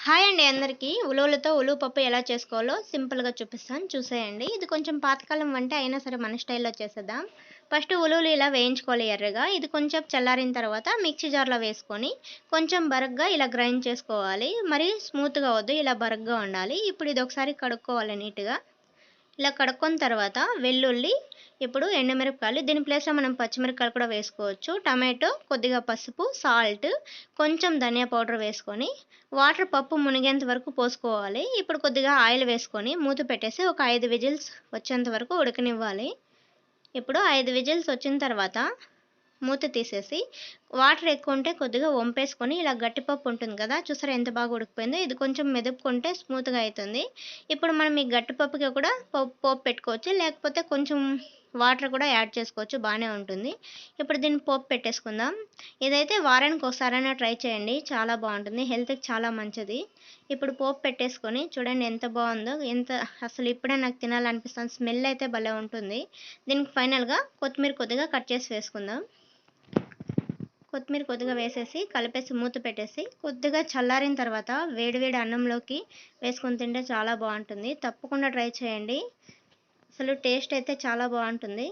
Hi అండి అందరికీ. ఉలవలతో ఉలువ పప్పు ఎలా చేసుకోవాలో సింపుల్‌గా చూపిస్తాను చూసేయండి. ఇది కొంచెం పాతకాలం వంట అయినా సరే మన స్టైల్‌లో చేసేద్దాం. ఫస్ట్ ఉలువలు ఇలా వేయించుకోవాలి ఎర్రగా. ఇది కొంచెం చల్లారిన తర్వాత మిక్సీ జార్‌లో వేసుకొని కొంచెం బరగ్గా ఇలా గ్రైండ్ చేసుకోవాలి. మరీ స్మూత్‌గా వద్దు, ఇలా బరగ్గా ఉండాలి. ఇప్పుడు ఇది ఒకసారి కడుక్కోవాలి నీట్‌గా. ఇలా కడుక్కున్న తర్వాత వెల్లుల్లి, ఇప్పుడు ఎండుమిరపకాయలు, దీని ప్లేస్‌లో మనం పచ్చిమిరపకాయలు కూడా వేసుకోవచ్చు. టమాటో, కొద్దిగా పసుపు, సాల్ట్, కొంచెం ధనియా పౌడర్ వేసుకొని వాటర్ పప్పు మునిగేంత వరకు పోసుకోవాలి. ఇప్పుడు కొద్దిగా ఆయిల్ వేసుకొని మూత పెట్టేసి ఒక 5 విజిల్స్ వచ్చేంత వరకు ఉడకనివ్వాలి. ఇప్పుడు 5 విజిల్స్ వచ్చిన తర్వాత మూత తీసేసి వాటర్ ఎక్కువ ఉంటే కొద్దిగా వంపేసుకొని ఇలా గట్టిపప్పు ఉంటుంది కదా, చూసారా ఎంత బాగా ఉడికిపోయిందో. ఇది కొంచెం మెదుపుకుంటే స్మూత్‌గా అవుతుంది. ఇప్పుడు మనం ఈ గట్టిపప్పుకి కూడా పోపు పెట్టుకోవచ్చు, లేకపోతే కొంచెం వాటర్ కూడా యాడ్ చేసుకోవచ్చు, బాగానే ఉంటుంది. ఇప్పుడు దీన్ని పోపు పెట్టేసుకుందాం. ఇదైతే వారానికి ఒకసారైనా ట్రై చేయండి, చాలా బాగుంటుంది, హెల్త్‌కి చాలా మంచిది. ఇప్పుడు పోపు పెట్టేసుకొని చూడండి ఎంత బాగుందో, అసలు ఇప్పుడే నాకు తినాలనిపిస్తుంది. స్మెల్ అయితే భలే ఉంటుంది. దీనికి ఫైనల్‌గా కొత్తిమీర కొద్దిగా కట్ చేసి వేసుకుందాం. కొత్తిమీర కొద్దిగా వేసేసి కలిపేసి మూత పెట్టేసి కొద్దిగా చల్లారిన తర్వాత వేడి వేడి అన్నంలోకి వేసుకొని తింటే చాలా బాగుంటుంది. తప్పకుండా ట్రై చేయండి, అసలు టేస్ట్ అయితే చాలా బాగుంటుంది.